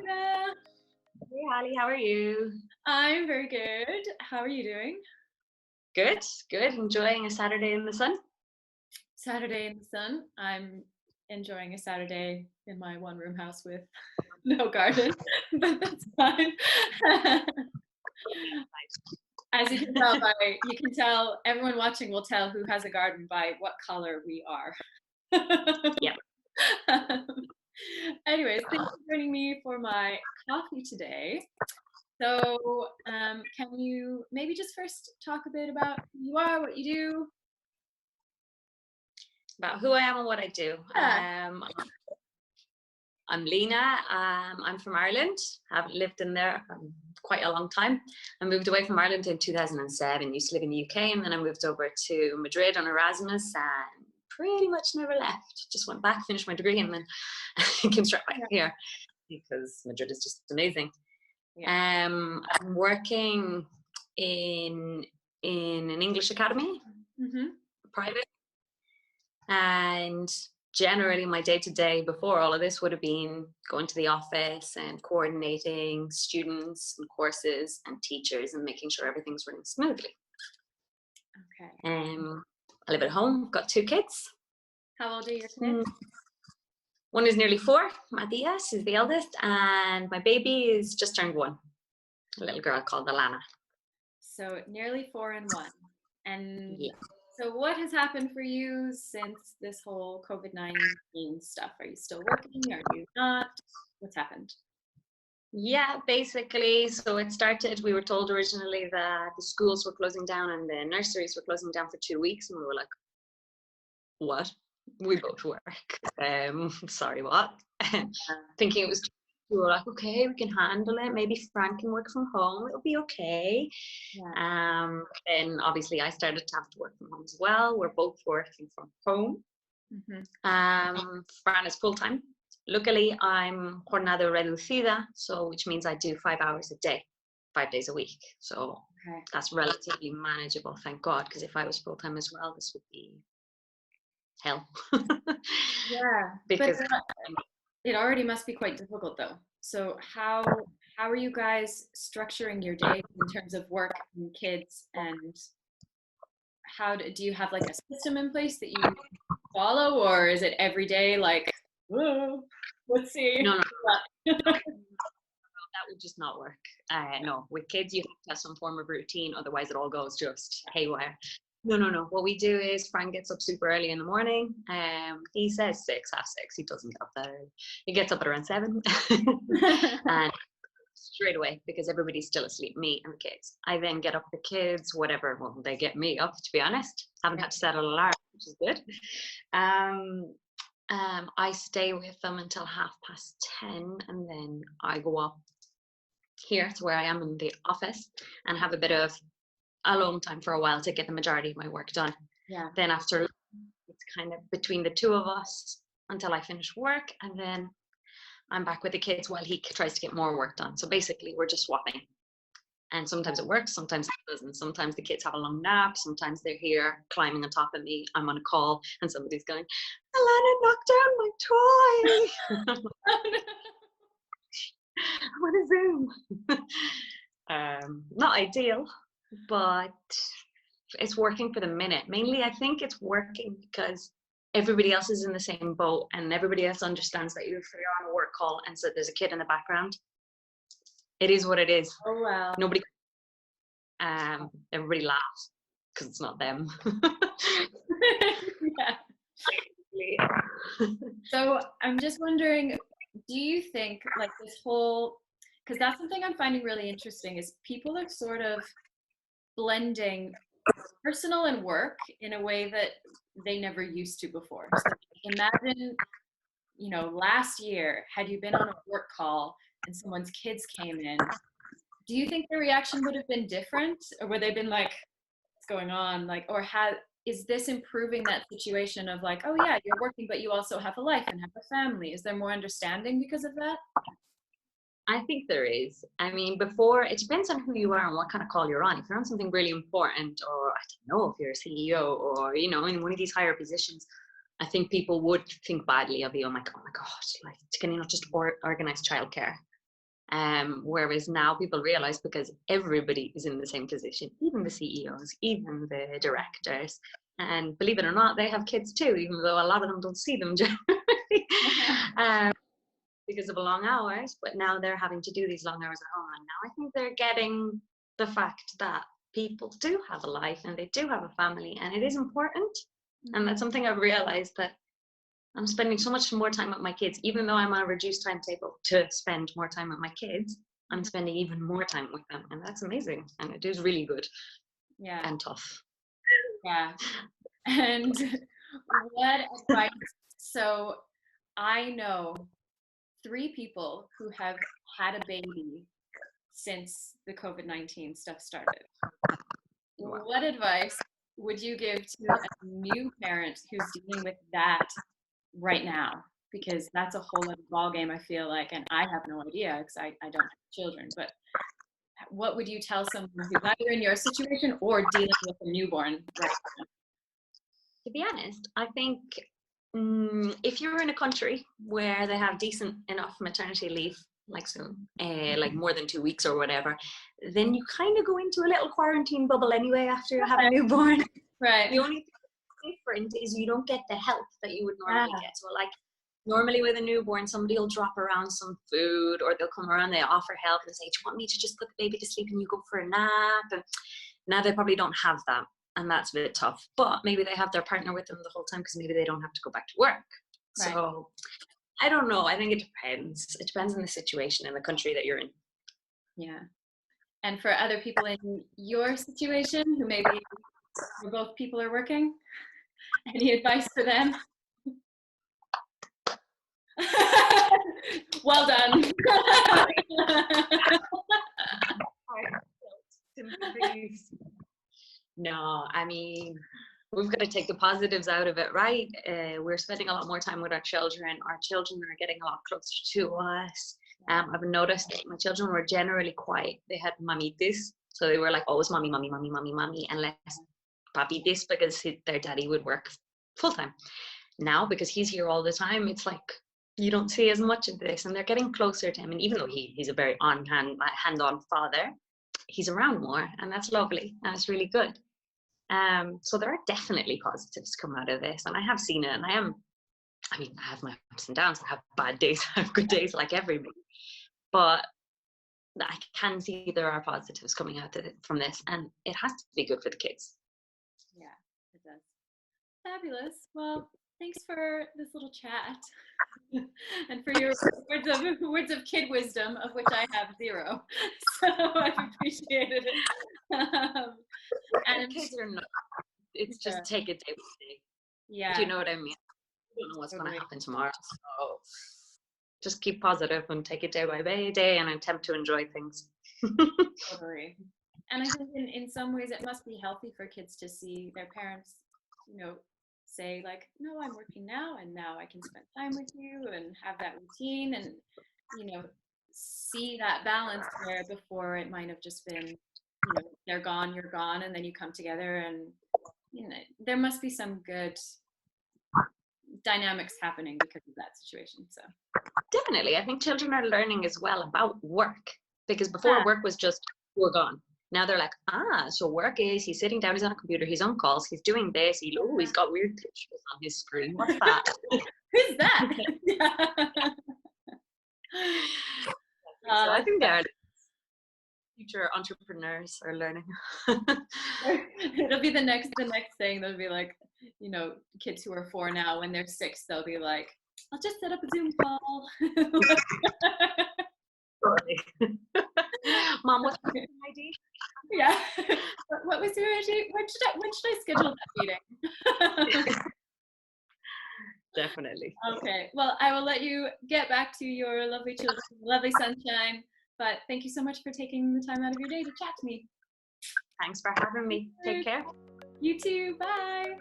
Lena. Hey, Holly, how are you? I'm very good. How are you doing? Good, good. Enjoying a Saturday in the sun? Saturday in the sun. I'm enjoying a Saturday in my one-room house with no garden, but that's fine. As you can tell, everyone watching will tell who has a garden by what color we are. Yeah. Anyways, thanks for joining me for my coffee today. So, can you maybe just first talk a bit about who you are, what you do? About who I am and what I do. Yeah. I'm Lena. I'm from Ireland. Haven't lived in there quite a long time. I moved away from Ireland in 2007. Used to live in the UK, and then I moved over to Madrid on Erasmus, and pretty much never left. Just went back, finished my degree, and then came straight back here because Madrid is just amazing. Yeah. I'm working in an English academy, private, and generally my day-to-day before all of this would have been going to the office and coordinating students and courses and teachers and making sure everything's running smoothly. Okay. I live at home, got 2 kids. How old are your kids? One is nearly 4, Matthias is the eldest, and my baby is just turned 1, a little girl called Lena. So nearly 4 and 1. And so what has happened for you since this whole COVID-19 stuff? Are you still working? Are you not? What's happened? Yeah, basically, so it started, we were told originally that the schools were closing down and the nurseries were closing down for 2 weeks, and we were like, what? We both work. Sorry, what? Thinking it was, we were like, okay, we can handle it. Maybe Frank can work from home. It'll be okay. Yeah. And obviously I started to have to work from home as well. We're both working from home. Fran is full-time. Luckily, I'm jornada reducida, so which means I do 5 hours a day, 5 days a week. So that's relatively manageable, thank God, because if I was full-time as well, this would be hell. Yeah, because it already must be quite difficult though. So how are you guys structuring your day in terms of work and kids, and how do you have like a system in place that you follow, or is it every day like, whoa, let's see? No. That would just not work. No, with kids you have to have some form of routine, otherwise it all goes just haywire. No. What we do is Frank gets up super early in the morning. He says 6, half 6. He doesn't get up that early. He gets up at around 7 and straight away, because everybody's still asleep, me and the kids. I then get up the kids, whatever. Well, they get me up, to be honest. Haven't had to set an alarm, which is good. I stay with them until 10:30, and then I go up here to where I am in the office and have a bit of alone time for a while to get the majority of my work done. Then after, it's kind of between the 2 of us until I finish work, and then I'm back with the kids while he tries to get more work done. So basically we're just swapping, and sometimes it works, sometimes it doesn't. Sometimes the kids have a long nap, sometimes they're here climbing on top of me, I'm on a call and somebody's going, Alana, knock down my toy. What a Zoom. Not ideal, but it's working for the minute. Mainly I think it's working because everybody else is in the same boat, and everybody else understands that if you're on a work call and so there's a kid in the background, it is what it is. Oh wow. Nobody everybody laughs because it's not them. So I'm just wondering, do you think like this whole, because that's something I'm finding really interesting, is people are sort of blending personal and work in a way that they never used to before. So imagine, last year, had you been on a work call and someone's kids came in, do you think the reaction would have been different? Or would they been like, what's going on? Like, or is this improving that situation of like, oh yeah, you're working, but you also have a life and have a family? Is there more understanding because of that? I think there is. I mean, before, it depends on who you are and what kind of call you're on. If you're on something really important, or I don't know, if you're a CEO or, in one of these higher positions, I think people would think badly of you. I'm like, oh my God, like, can you not just organize childcare? Whereas now people realize, because everybody is in the same position, even the CEOs, even the directors, and believe it or not, they have kids too, even though a lot of them don't see them generally. Because of long hours, but now they're having to do these long hours at home. And now I think they're getting the fact that people do have a life and they do have a family, and it is important. And that's something I've realized, that I'm spending so much more time with my kids, even though I'm on a reduced timetable to spend more time with my kids. I'm spending even more time with them, and that's amazing. And it is really good. Yeah. And tough. Yeah. And what advice? So I know 3 people who have had a baby since the COVID-19 stuff started. Wow. What advice would you give to a new parent who's dealing with that right now? Because that's a whole other ballgame, I feel like, and I have no idea because I don't have children. But what would you tell someone who's either in your situation or dealing with a newborn right now? To be honest, I think if you're in a country where they have decent enough maternity leave, like soon, like more than 2 weeks or whatever, then you kind of go into a little quarantine bubble anyway after you have a newborn. Right. The only thing that's different is you don't get the help that you would normally get. So like normally with a newborn, somebody will drop around some food, or they'll come around, they offer help and say, do you want me to just put the baby to sleep and you go for a nap? And now they probably don't have that. And that's a bit tough, but maybe they have their partner with them the whole time because maybe they don't have to go back to work. Right. So I don't know. I think it depends. It depends on the situation and the country that you're in. Yeah. And for other people in your situation who maybe both people are working, any advice for them? Well done. No, I mean, we've got to take the positives out of it, right? We're spending a lot more time with our children. Our children are getting a lot closer to us. I've noticed that my children were generally quiet. They had mamitis, so they were like always mommy, mommy, mommy, mommy, mommy, and less papi this, because their daddy would work full time. Now, because he's here all the time, it's like you don't see as much of this, and they're getting closer to him. And even though he's a very hand-on father, he's around more, and that's lovely, and it's really good. So there are definitely positives come out of this, and I have seen it, and I have my ups and downs. I have bad days, I have good days, like everybody, but I can see there are positives coming out of it from this, and it has to be good for the kids. Yeah, it does. Fabulous. Well, thanks for this little chat and for your words of kid wisdom, of which I have 0. So I've appreciated it. And kids are not. It's just take it day by day. Yeah. Do you know what I mean? I don't know what's going to happen tomorrow. So just keep positive and take it day by day, and attempt to enjoy things. Totally. And I think in some ways it must be healthy for kids to see their parents, say like, no, I'm working now, and now I can spend time with you and have that routine, and see that balance where before it might have just been, they're gone, you're gone, and then you come together, and there must be some good dynamics happening because of that situation. So definitely, I think children are learning as well about work, because before work was just we're gone. Now they're like, so work is he's sitting down, he's on a computer, he's on calls, he's doing this, he's got weird pictures on his screen. What's that? Who's that? So I think they're future entrepreneurs are learning. It'll be the next thing. They'll be like, kids who are 4 now, when they're 6, they'll be like, I'll just set up a Zoom call. Mom, what's my ID? Yeah. What was your ID? When should I schedule that meeting? Definitely. Okay. Well, I will let you get back to your lovely children, lovely sunshine. But thank you so much for taking the time out of your day to chat to me. Thanks for having me. Take care. You too. Bye.